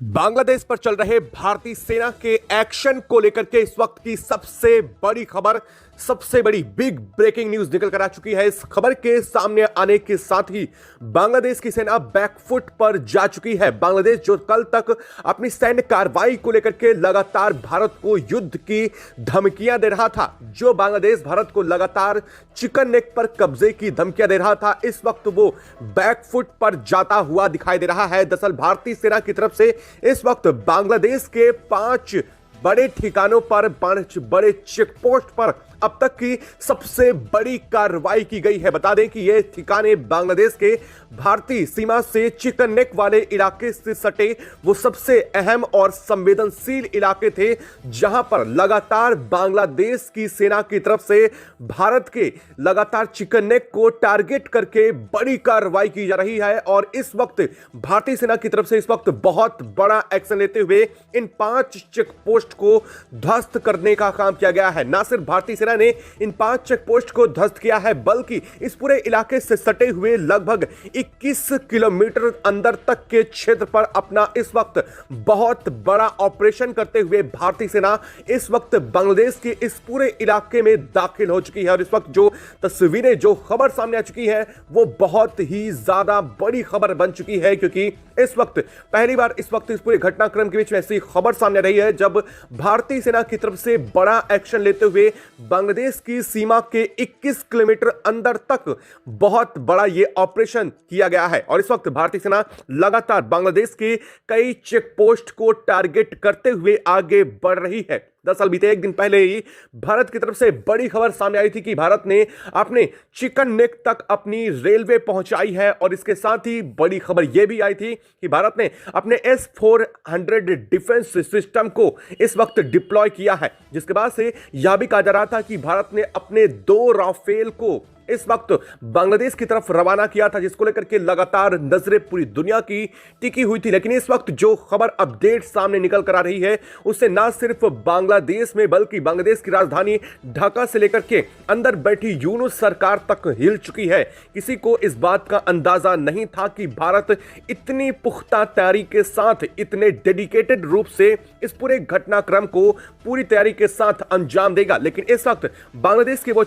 बांग्लादेश पर चल रहे भारतीय सेना के एक्शन को लेकर के इस वक्त की सबसे बड़ी खबर, सबसे बड़ी बिग ब्रेकिंग न्यूज निकल कर आ चुकी है। इस खबर के सामने आने के साथ ही बांग्लादेश की सेना बैकफुट पर जा चुकी है। बांग्लादेश जो कल तक अपनी सैन्य कार्रवाई को लेकर के लगातार भारत को युद्ध की धमकियां दे रहा था, जो बांग्लादेश भारत को लगातार चिकन नेक पर कब्जे की धमकियां दे रहा था, इस वक्त वो बैकफुट पर जाता हुआ दिखाई दे रहा है। दरअसल भारतीय सेना की तरफ से इस वक्त बांग्लादेश के 5 बड़े ठिकानों पर, 5 बड़े चेकपोस्ट पर अब तक की सबसे बड़ी कार्रवाई की गई है। बता दें कि ये ठिकाने बांग्लादेश के भारतीय सीमा से चिकन नेक वाले इलाके से सटे वो सबसे अहम और संवेदनशील इलाके थे, जहां पर लगातार बांग्लादेश की सेना की तरफ से भारत के लगातार चिकन नेक को टारगेट करके बड़ी कार्रवाई की जा रही है। और इस वक्त भारतीय सेना की तरफ से इस वक्त बहुत बड़ा एक्शन लेते हुए इन 5 चेक पोस्ट को ध्वस्त करने का काम किया गया है। ना सिर्फ भारतीय सेना ने इन 5 चेक पोस्ट को ध्वस्त किया है, बल्कि इस पूरे इलाके से सटे हुए लगभग 21 किलोमीटर अंदर तक के क्षेत्र पर अपना इस वक्त बहुत बड़ा ऑपरेशन करते हुए भारतीय सेना इस वक्त बांग्लादेश के इस पूरे इलाके में दाखिल हो चुकी है। और इस वक्त जो तस्वीरें, जो खबर सामने आ चुकी है, वो बहुत ही ज्यादा बड़ी खबर बन चुकी है, क्योंकि इस वक्त पहली बार इस वक्त इस पूरे घटनाक्रम के बीच में ऐसी खबर सामने आ रही है जब भारतीय सेना की तरफ से बड़ा एक्शन लेते हुए बांग्लादेश की सीमा के 21 किलोमीटर अंदर तक बहुत बड़ा यह ऑपरेशन किया गया है। और इस वक्त भारतीय सेना लगातार बांग्लादेश के कई चेक पोस्ट को टारगेट करते हुए आगे बढ़ रही है। दरअसल बीते एक दिन पहले ही भारत की तरफ से बड़ी खबर सामने आई थी कि भारत ने अपने चिकन नेक तक अपनी रेलवे पहुंचाई है। और इसके साथ ही बड़ी खबर यह भी आई थी कि भारत ने अपने S-400 डिफेंस सिस्टम को इस वक्त डिप्लॉय किया है, जिसके बाद से यह भी कहा जा रहा था कि भारत ने अपने 2 राफेल को इस वक्त बांग्लादेश की तरफ रवाना किया था, जिसको लेकर के लगातार नजरें पूरी दुनिया की टिकी हुई थी। लेकिन इस वक्त जो खबर अपडेट सामने निकल कर आ रही है, उससे ना सिर्फ बांग्लादेश में बल्कि बांग्लादेश की राजधानी ढाका से लेकर के अंदर बैठी यूनुस सरकार तक हिल चुकी है। किसी को इस बात का अंदाजा नहीं था कि भारत इतनी पुख्ता तैयारी के साथ, इतने डेडिकेटेड रूप से इस पूरे घटनाक्रम को पूरी तैयारी के साथ अंजाम देगा। लेकिन इस वक्त बांग्लादेश के वो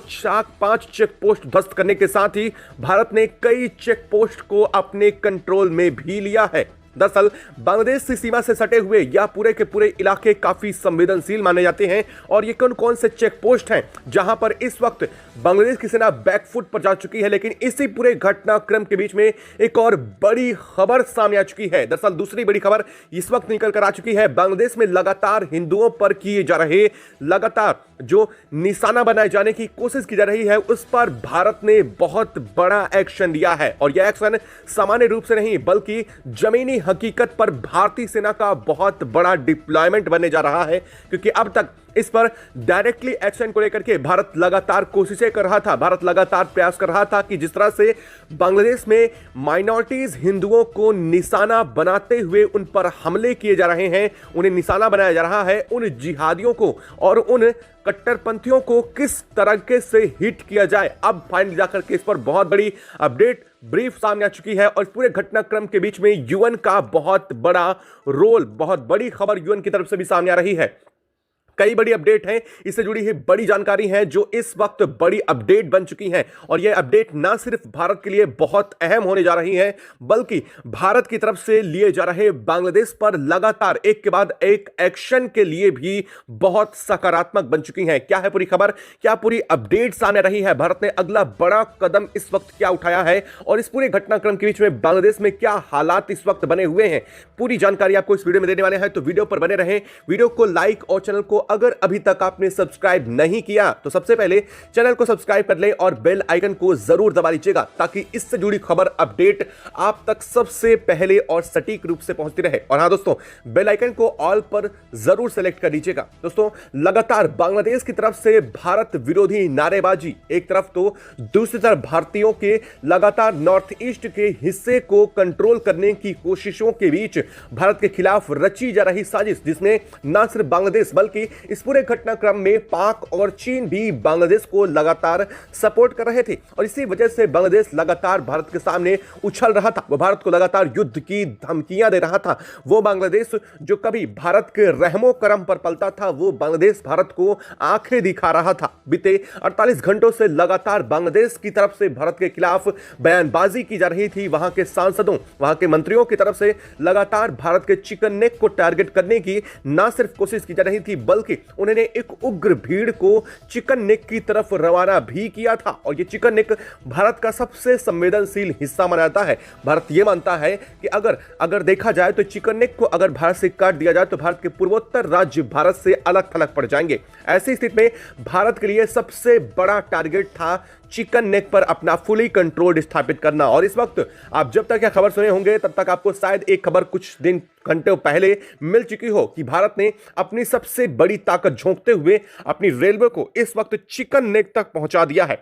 5 चेक पोस्ट ध्वस्त करने के साथ ही भारत ने कई चेक पोस्ट को अपने कंट्रोल में भी लिया है। दरअसल बांग्लादेश की सीमा से सटे हुए या पूरे के पूरे इलाके काफी संवेदनशील माने जाते हैं। और ये कौन कौन से चेक पोस्ट हैं जहां पर इस वक्त बांग्लादेश की सेना बैकफुट पर जा चुकी है। लेकिन इसी पूरे घटनाक्रम के बीच में एक और बड़ी खबर सामने आ चुकी है। दरअसल दूसरी बड़ी खबर इस वक्त निकल कर आ चुकी है। बांग्लादेश में लगातार हिंदुओं पर किए जा रहे लगातार जो निशाना बनाए जाने की कोशिश की जा रही है, उस पर भारत ने बहुत बड़ा एक्शन लिया है। और यह एक्शन सामान्य रूप से नहीं बल्कि जमीनी हकीकत पर भारतीय सेना का बहुत बड़ा डिप्लॉयमेंट बनने जा रहा है, क्योंकि अब तक इस पर डायरेक्टली एक्शन को लेकर के भारत लगातार कोशिशें कर रहा था, भारत लगातार प्रयास कर रहा था कि जिस तरह से बांग्लादेश में माइनॉरिटीज हिंदुओं को निशाना बनाते हुए उन पर हमले किए जा रहे हैं, उन्हें निशाना बनाया जा रहा है, उन जिहादियों को और उन कट्टरपंथियों को किस तरीके से हिट किया जाए। अब फाइनली जाकर के इस पर बहुत बड़ी अपडेट ब्रीफ सामने आ चुकी है। और इस पूरे घटनाक्रम के बीच में यूएन का बहुत बड़ा रोल, बहुत बड़ी खबर यूएन की तरफ से भी सामने आ रही है। कई बड़ी अपडेट हैं, इससे जुड़ी हुई बड़ी जानकारी है जो इस वक्त बड़ी अपडेट बन चुकी हैं। और यह अपडेट ना सिर्फ भारत के लिए बहुत अहम होने जा रही है, बल्कि भारत की तरफ से लिए जा रहे बांग्लादेश पर लगातार एक के बाद एक एक्शन के लिए भी बहुत सकारात्मक बन चुकी हैं। क्या है पूरी खबर, क्या पूरी अपडेट सामने रही है, भारत ने अगला बड़ा कदम इस वक्त क्या उठाया है, और इस पूरे घटनाक्रम के बीच में बांग्लादेश में क्या हालात इस वक्त बने हुए हैं, पूरी जानकारी आपको इस वीडियो में देने वाले हैं। तो वीडियो पर बने रहें, वीडियो को लाइक और चैनल को अगर अभी तक आपने सब्सक्राइब नहीं किया तो सबसे पहले चैनल को सब्सक्राइब कर लें और बेल आइकन को जरूर दबा लीजिएगा, ताकि इससे जुड़ी खबर अपडेट आप तक सबसे पहले और सटीक रूप से पहुंचती रहे। और हां दोस्तों, बेल आइकन को ऑल पर जरूर सेलेक्ट कर लीजिएगा। दोस्तों, लगातार बांग्लादेश की तरफ से भारत विरोधी नारेबाजी एक तरफ, तो दूसरी तरफ भारतीयों के लगातार नॉर्थ ईस्ट के हिस्से को कंट्रोल करने की कोशिशों के बीच भारत के खिलाफ रची जा रही साजिश, जिसमें न सिर्फ बांग्लादेश बल्कि इस पूरे घटनाक्रम में पाक और चीन भी बांग्लादेश को लगातार सपोर्ट कर रहे थे और इसी वजह से बांग्लादेश लगातार भारत के सामने उछल रहा था। वो भारत को लगातार युद्ध की धमकियां दे रहा था। वो बांग्लादेश जो कभी भारत के रहमो करम पर पलता था, वो बांग्लादेश भारत को आंखें दिखा रहा था। बीते 48 घंटों से लगातार बांग्लादेश की तरफ से भारत के खिलाफ बयानबाजी की जा रही थी। वहां के सांसदों, वहां के मंत्रियों की तरफ से लगातार भारत के चिकन नेक को टारगेट करने की ना सिर्फ कोशिश की जा रही थी, बल्कि उन्होंने एक उग्र भीड़ को चिकन नेक की तरफ रवाना भी किया था। और ये चिकन नेक भारत का सबसे संवेदनशील हिस्सा माना जाता है। भारत ये मानता है कि अगर देखा जाए तो चिकन नेक को अगर भारत से काट दिया जाए तो भारत के पूर्वोत्तर राज्य भारत से अलग थलग पड़ जाएंगे। ऐसी स्थिति में भारत के लिए सबसे बड़ा टारगेट था चिकन नेक पर अपना फुली कंट्रोल स्थापित करना। और इस वक्त आप जब तक यह खबर सुने होंगे तब तक आपको शायद एक खबर कुछ घंटे पहले मिल चुकी हो कि भारत ने अपनी सबसे बड़ी ताकत झोंकते हुए अपनी रेलवे को इस वक्त चिकन नेक तक पहुंचा दिया है।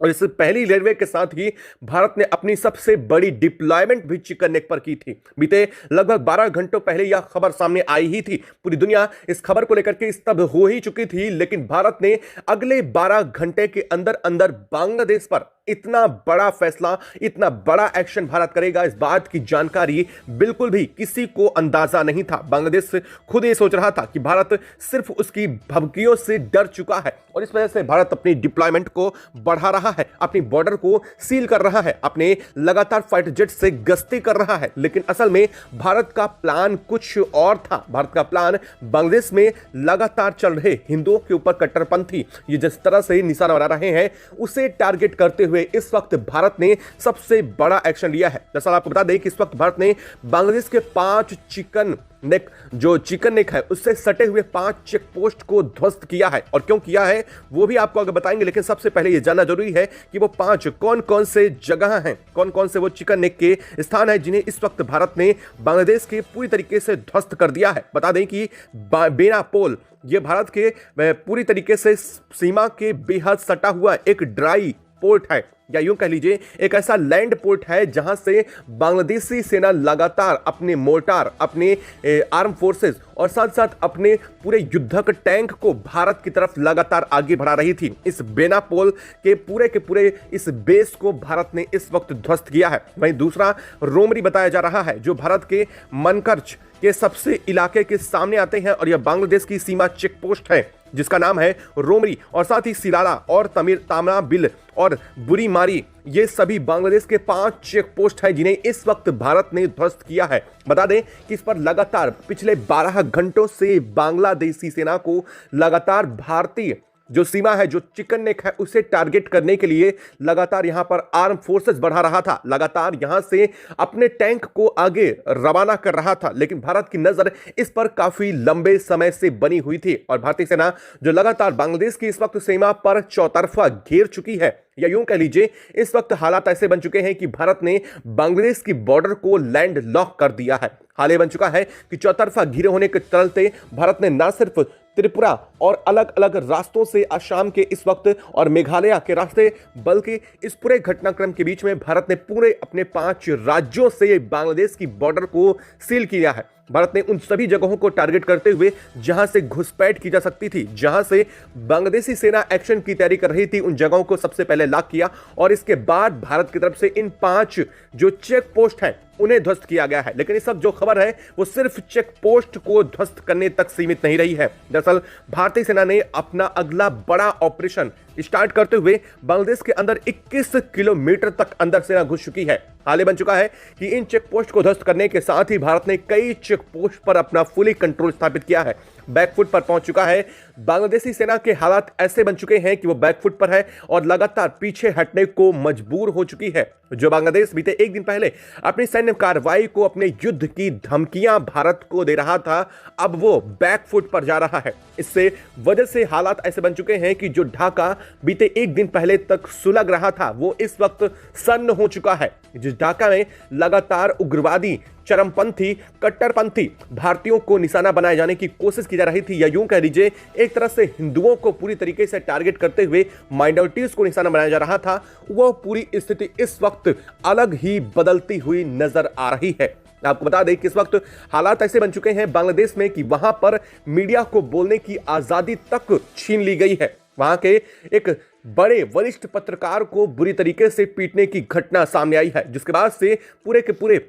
और इस पहली रेलवे के साथ ही भारत ने अपनी सबसे बड़ी डिप्लॉयमेंट भी चिकन नेक पर की थी। बीते लगभग 12 घंटों पहले यह खबर सामने आई ही थी। पूरी दुनिया इस खबर को लेकर के स्तब्ध हो ही चुकी थी, लेकिन भारत ने अगले 12 घंटे के अंदर अंदर बांग्लादेश पर इतना बड़ा फैसला, इतना बड़ा एक्शन भारत करेगा, इस बात की जानकारी बिल्कुल भी किसी को अंदाजा नहीं था। बांग्लादेश खुद ये सोच रहा था कि भारत सिर्फ उसकी धमकियों से डर चुका है और इस वजह से भारत अपनी डिप्लॉयमेंट को बढ़ा रहा है, अपनी बॉर्डर को सील कर रहा है, अपने लगातार फाइटर जेट से गश्ती कर रहा है। लेकिन असल में भारत का प्लान कुछ और था। भारत का प्लान बांग्लादेश में लगातार चल रहे हिंदुओं के ऊपर कट्टरपंथी ये जिस तरह से निशाना बना रहे हैं, उसे टारगेट करते हुए इस वक्त भारत ने सबसे बड़ा एक्शन लिया है। दरअसल आपको बता दें कि इस वक्त भारत ने बांग्लादेश के 5 चिकन नेक है उससे सटे हुए 5 चेक पोस्ट को ध्वस्त किया है। और क्यों किया है वो भी आपको आगे बताएंगे, लेकिन सबसे पहले यह जानना जरूरी है कि वो 5 कौन कौन से जगह हैं, कौन कौन से वो चिकन नेक के स्थान हैं जिन्हें इस वक्त भारत ने बांग्लादेश के पूरी तरीके से ध्वस्त कर दिया है। बता दें कि बेनापोल ये भारत के पूरी तरीके से सीमा के बेहद सटा हुआ एक ड्राई पोर्ट है, या यूं कह लीजिए एक ऐसा लैंड पोर्ट है जहां से बांग्लादेशी सेना लगातार अपने मोर्टार, अपने आर्म फोर्सेस और साथ साथ अपने पूरे युद्धक टैंक को भारत की तरफ लगातार आगे बढ़ा रही थी। इस बेनापोल के पूरे इस बेस को भारत ने इस वक्त ध्वस्त किया है। वहीं दूसरा रोमरी बताया जा रहा है जो भारत के मनकर्च के सबसे इलाके के सामने आते हैं और यह बांग्लादेश की सीमा चेक पोस्ट है जिसका नाम है रोमरी। और साथ ही सिलाला और तामरा बिल और बुरी मारी ये सभी बांग्लादेश के 5 चेक पोस्ट हैं जिन्हें इस वक्त भारत ने ध्वस्त किया है। बता दें कि इस पर लगातार पिछले 12 घंटों से बांग्लादेशी सेना को लगातार भारतीय जो सीमा है, जो चिकन नेक है, उसे टारगेट करने के लिए लगातार यहां पर आर्म फोर्सेस बढ़ा रहा था, लगातार यहां से अपने टैंक को आगे रवाना कर रहा था। लेकिन भारत की नजर इस पर काफी लंबे समय से बनी हुई थी और भारतीय सेना जो लगातार बांग्लादेश की इस वक्त सीमा पर चौतरफा घेर चुकी है, या यूं कह लीजिए इस वक्त हालात ऐसे बन चुके हैं कि भारत ने बांग्लादेश की बॉर्डर को लैंड लॉक कर दिया है। हाल ये बन चुका है कि चौतरफा घिरे होने के चलते भारत ने न सिर्फ त्रिपुरा और अलग अलग रास्तों से असम के इस वक्त और मेघालय के रास्ते, बल्कि इस पूरे घटनाक्रम के बीच में भारत ने पूरे अपने 5 राज्यों से बांग्लादेश की बॉर्डर को सील किया है। भारत ने उन सभी जगहों को टारगेट करते हुए जहां से घुसपैठ की जा सकती थी, जहां से बांग्लादेशी सेना एक्शन की तैयारी कर रही थी, उन जगहों को सबसे पहले लॉक किया और इसके बाद भारत की तरफ से इन 5 जो चेक पोस्ट हैं उन्हें ध्वस्त किया गया है। लेकिन इस वक्त जो खबर है वो सिर्फ चेक पोस्ट को ध्वस्त करने तक सीमित नहीं रही है। दरअसल भारतीय सेना ने अपना अगला बड़ा ऑपरेशन स्टार्ट करते हुए बांग्लादेश के अंदर 21 किलोमीटर तक अंदर सेना घुस चुकी है। हाल बन चुका है कि इन चेक पोस्ट को ध्वस्त करने के साथ ही भारत ने कई चेक पोस्ट पर अपना फुली कंट्रोल स्थापित किया है, बैकफुट पर पहुंच चुका है। बांग्लादेशी सेना के हालात ऐसे बन चुके हैं कि वो बैकफुट पर है और लगातार पीछे हटने को मजबूर हो चुकी है। जो बांग्लादेश बीते एक दिन पहले अपनी सैन्य कार्रवाई को, अपने युद्ध की धमकियां भारत को दे रहा था, अब वो बैकफुट पर जा रहा है। इससे वजह से हालात ऐसे बन चुके हैं कि जो ढाका बीते एक दिन पहले तक सुलग रहा था वो इस वक्त सन्न हो चुका है। जिस ढाका में लगातार उग्रवादी, चरमपंथी, कट्टरपंथी भारतीयों को निशाना बनाए जाने की कोशिश की जा रही थी, या यूं कह लीजिए एक तरह से हिंदुओं को पूरी तरीके से टारगेट करते हुए माइनॉरिटीज को निशाना बनाया जा रहा था, वो पूरी स्थिति इस वक्त अलग ही बदलती हुई नजर आ रही है। आपको बता दें कि इस वक्त हालात ऐसे बन चुके हैं बांग्लादेश में कि वहां पर मीडिया को बोलने की आजादी तक छीन ली गई है। वहां के एक बड़े वरिष्ठ पत्रकार को बुरी तरीके से पीटने की घटना सामने आई है, जिसके बाद से पूरे के पूरे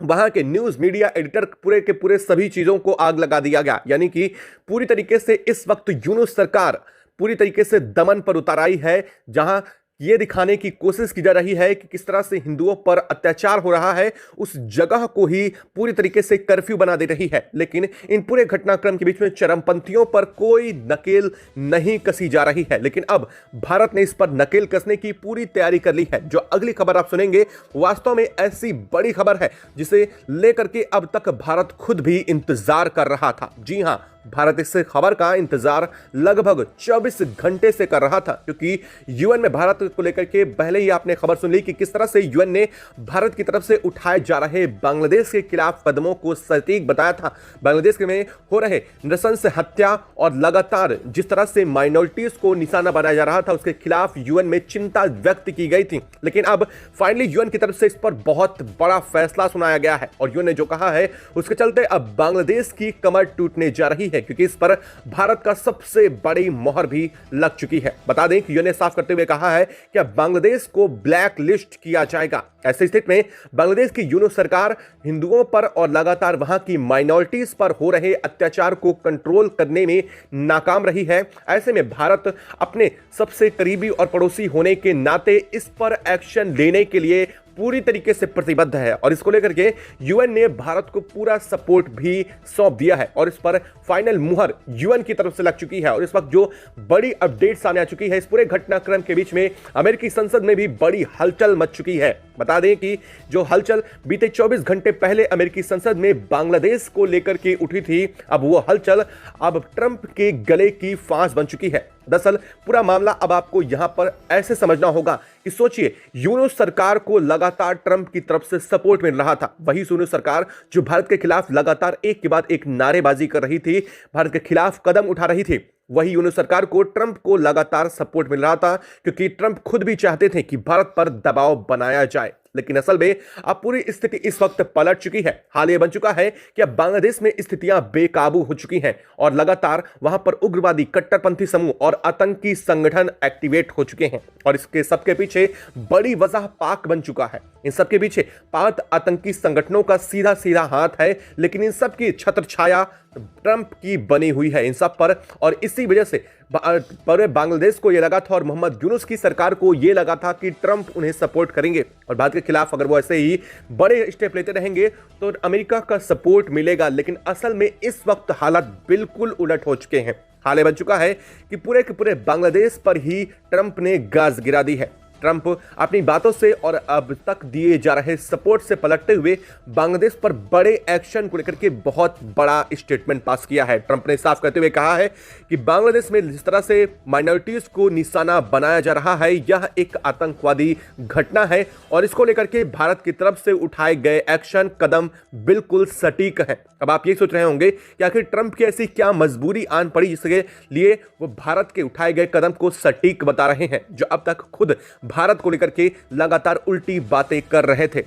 वहां के न्यूज मीडिया एडिटर पूरे के पूरे सभी चीजों को आग लगा दिया गया। यानी कि पूरी तरीके से इस वक्त यूनुस सरकार पूरी तरीके से दमन पर उतर आई है, जहां यह दिखाने की कोशिश की जा रही है कि किस तरह से हिंदुओं पर अत्याचार हो रहा है, उस जगह को ही पूरी तरीके से कर्फ्यू बना दे रही है। लेकिन इन पूरे घटनाक्रम के बीच में चरमपंथियों पर कोई नकेल नहीं कसी जा रही है। लेकिन अब भारत ने इस पर नकेल कसने की पूरी तैयारी कर ली है। जो अगली खबर आप सुनेंगे वास्तव में ऐसी बड़ी खबर है जिसे लेकर के अब तक भारत खुद भी इंतजार कर रहा था। जी हां, भारत इस खबर का इंतजार लगभग 24 घंटे से कर रहा था, क्योंकि यूएन में भारत को लेकर के पहले ही आपने खबर सुन ली कि किस तरह से यूएन ने भारत की तरफ से उठाए जा रहे बांग्लादेश के खिलाफ कदमों को सटीक बताया था। बांग्लादेश में हो रहे नृशंस हत्या और लगातार जिस तरह से माइनॉरिटीज को निशाना बनाया जा रहा था, उसके खिलाफ यूएन में चिंता व्यक्त की गई थी। लेकिन अब फाइनली यूएन की तरफ से इस पर बहुत बड़ा फैसला सुनाया गया है और यूएन ने जो कहा है उसके चलते अब बांग्लादेश की कमर टूटने जा रही है, क्योंकि इस पर भारत का सबसे बड़ी मोहर भी लग चुकी है। बता दें कि यूएन ने साफ करते हुए कहा है कि अब बांग्लादेश को ब्लैक लिस्ट किया जाएगा। ऐसी स्थिति में बांग्लादेश की यूनुस सरकार हिंदुओं पर और लगातार वहां की माइनॉरिटीज पर हो रहे अत्याचार को कंट्रोल करने में नाकाम रही है। ऐसे में भारत अपने सबसे करीबी और पड़ोसी होने के नाते इस पर एक्शन लेने के लिए पूरी तरीके से प्रतिबद्ध है और इसको लेकर के यूएन ने भारत को पूरा सपोर्ट भी सौंप दिया है और इस पर फाइनल मुहर यूएन की तरफ से लग चुकी है। और इस वक्त जो बड़ी अपडेट सामने आ चुकी है, इस पूरे घटनाक्रम के बीच में अमेरिकी संसद में भी बड़ी हलचल मच चुकी है। बता दें कि जो हलचल बीते 24 घंटे पहले अमेरिकी संसद में बांग्लादेश को लेकर के उठी थी, अब वो हलचल अब ट्रंप के गले की फांस बन चुकी है। दरअसल पूरा मामला अब आपको यहां पर ऐसे समझना होगा कि सोचिए, यूनुस सरकार को लगातार ट्रंप की तरफ से सपोर्ट मिल रहा था। वही यूनुस सरकार जो भारत के खिलाफ लगातार एक के बाद एक नारेबाजी कर रही थी, भारत के खिलाफ कदम उठा रही थी, वही यूनुस सरकार को ट्रंप को लगातार सपोर्ट मिल रहा था, क्योंकि ट्रंप खुद भी चाहते थे कि भारत पर दबाव बनाया जाए। लेकिन असल में अब पूरी स्थिति इस वक्त पलट चुकी है। हाल ये बन चुका है कि अब बांग्लादेश में स्थितियां बेकाबू हो चुकी हैं और लगातार वहां पर उग्रवादी कट्टरपंथी समूह और आतंकी संगठन एक्टिवेट हो चुके हैं और इसके सबके पीछे बड़ी वजह पाक बन चुका है। इन सबके पीछे पाक आतंकी संगठनों का सीधा सीधा हाथ है, लेकिन इन सब की छत्र छाया ट्रंप की बनी हुई है इन सब पर। और इसी वजह से पूरे बांग्लादेश को यह लगा था और मोहम्मद यूनुस की सरकार को यह लगा था कि ट्रंप उन्हें सपोर्ट करेंगे और भारत के खिलाफ अगर वो ऐसे ही बड़े स्टेप लेते रहेंगे तो अमेरिका का सपोर्ट मिलेगा। लेकिन असल में इस वक्त हालात बिल्कुल उलट हो चुके हैं। हाल ये बन चुका है कि पूरे के पूरे बांग्लादेश पर ही ट्रंप ने गाज गिरा दी है। ट्रंप अपनी बातों से और अब तक दिए जा रहे सपोर्ट से पलटते हुए बांग्लादेश पर बड़े एक्शन को लेकर के बहुत बड़ा स्टेटमेंट पास किया है। ट्रंप ने साफ करते हुए कहा है कि बांग्लादेश में जिस तरह से माइनॉरिटीज को निशाना बनाया जा रहा है, यह एक आतंकवादी घटना है और इसको लेकर के भारत की तरफ से उठाए गए एक्शन कदम बिल्कुल सटीक है। अब आप ये सोच रहे होंगे कि आखिर ट्रंप की ऐसी क्या मजबूरी आन पड़ी जिसके लिए वो भारत के उठाए गए कदम को सटीक बता रहे हैं, जो अब तक खुद भारत को लेकर के लगातार उल्टी बातें कर रहे थे।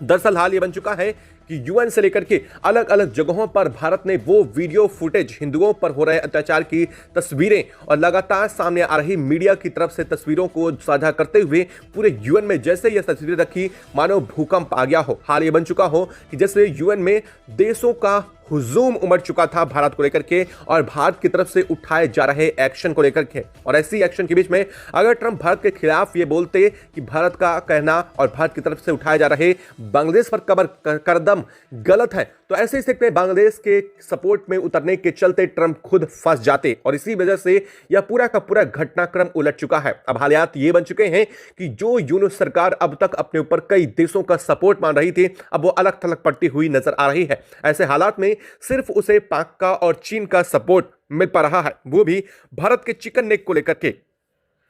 दरअसल हाल ये बन चुका है कि यूएन से लेकर के अलग अलग जगहों पर भारत ने वो वीडियो फुटेज, हिंदुओं पर हो रहे अत्याचार की तस्वीरें और लगातार सामने आ रही मीडिया की तरफ से तस्वीरों को साझा करते हुए पूरे यूएन में जैसे ये तस्वीरें रखी मानो भूकंप आ गया हो। हाल ये बन चुका हो कि जैसे यूएन में देशों का हुजूम उमड़ चुका था भारत को लेकर के और भारत की तरफ से उठाए जा रहे एक्शन को लेकर के। और ऐसी एक्शन के बीच में अगर ट्रंप भारत के खिलाफ ये बोलते कि भारत का कहना और भारत की तरफ से उठाए जा रहे बांग्लादेश पर कदम गलत है, तो ऐसे स्थिति में बांग्लादेश के सपोर्ट में उतरने के चलते ट्रंप खुद फंस जाते और इसी वजह से यह पूरा का पूरा घटनाक्रम उलट चुका है। अब हालात ये बन चुके हैं कि जो यूनुस सरकार अब तक अपने ऊपर कई देशों का सपोर्ट मान रही थी, अब वो अलग थलग पड़ती हुई नजर आ रही है। ऐसे हालात में सिर्फ उसे पाक का और चीन का सपोर्ट मिल पा रहा है, वो भी भारत के चिकन नेक को लेकर के।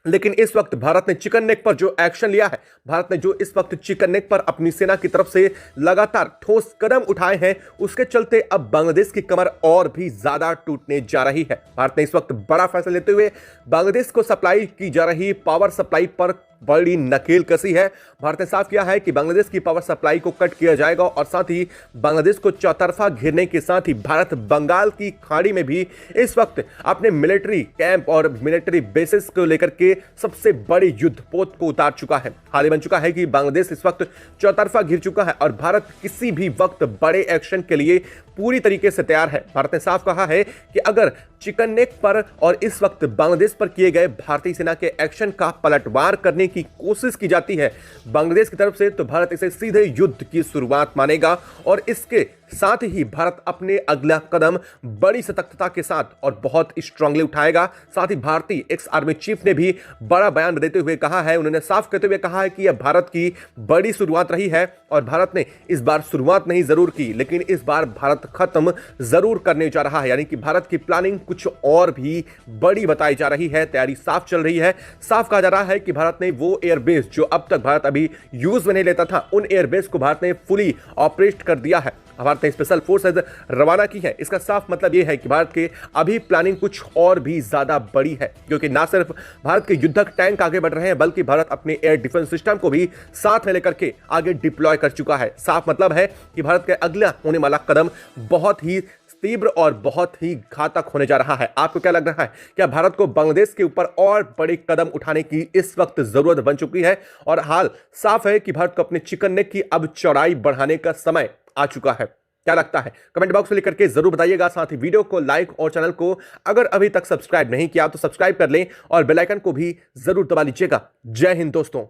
लेकिन इस वक्त भारत ने चिकन नेक पर जो एक्शन लिया है, भारत ने जो इस वक्त चिकन नेक पर अपनी सेना की तरफ से लगातार ठोस कदम उठाए हैं, उसके चलते अब बांग्लादेश की कमर और भी ज्यादा टूटने जा रही है। भारत ने इस वक्त बड़ा फैसला लेते हुए बांग्लादेश को सप्लाई की जा रही पावर सप्लाई पर बड़ी नकेल कसी है। भारत ने साफ किया है कि बांग्लादेश की पावर सप्लाई को कट किया जाएगा और साथ ही बांग्लादेश को चौतरफा घेरने के साथ ही भारत बंगाल की खाड़ी में भी इस वक्त अपने मिलिट्री कैंप और मिलिट्री बेसिस को लेकर के सबसे बड़ी युद्धपोत को उतार चुका है। हाल ही बन चुका है कि बांग्लादेश इस वक्त चौतरफा घिर चुका है और भारत किसी भी वक्त बड़े एक्शन के लिए पूरी तरीके से तैयार है। भारत ने साफ कहा है कि अगर चिकन नेक पर और इस वक्त बांग्लादेश पर किए गए भारतीय सेना के एक्शन का पलटवार करने की कोशिश की जाती है बांग्लादेश की तरफ से, तो भारत इसे सीधे युद्ध की शुरुआत मानेगा और इसके साथ ही भारत अपने अगला कदम बड़ी सतर्कता के साथ और बहुत स्ट्रांगली उठाएगा। साथ ही भारतीय एक्स आर्मी चीफ ने भी बड़ा बयान देते हुए कहा है, उन्होंने साफ कहते हुए कहा है कि यह भारत की बड़ी शुरुआत रही है और भारत ने इस बार शुरुआत नहीं जरूर की, लेकिन इस बार भारत खत्म जरूर करने जा रहा है। यानी कि भारत की प्लानिंग कुछ और भी बड़ी बताई जा रही है, तैयारी साफ चल रही है। साफ कहा जा रहा है कि भारत ने वो एयरबेस जो अब तक भारत अभी यूज में नहीं लेता था, उन एयरबेस को भारत ने फुली ऑपरेट कर दिया है। भारत ने स्पेशल फोर्सेज रवाना की है। इसका साफ मतलब यह है कि भारत के अभी प्लानिंग कुछ और भी ज्यादा बड़ी है, क्योंकि ना सिर्फ भारत के युद्धक टैंक आगे बढ़ रहे हैं बल्कि भारत अपने एयर डिफेंस सिस्टम को भी साथ में लेकर के आगे डिप्लॉय कर चुका है। साफ मतलब है कि भारत का अगला होने वाला कदम बहुत ही तीव्र और बहुत ही घातक होने जा रहा है। आपको क्या लग रहा है, क्या भारत को बांग्लादेश के ऊपर और बड़े कदम उठाने की इस वक्त जरूरत बन चुकी है और हाल साफ है कि भारत को अपने चिकन नेक की अब चौड़ाई बढ़ाने का समय आ चुका है? क्या लगता है कमेंट बॉक्स में लिख करके जरूर बताइएगा। साथ ही वीडियो को लाइक और चैनल को अगर अभी तक सब्सक्राइब नहीं किया तो सब्सक्राइब कर लें और बेल आइकन को भी जरूर दबा लीजिएगा। जय हिंद दोस्तों।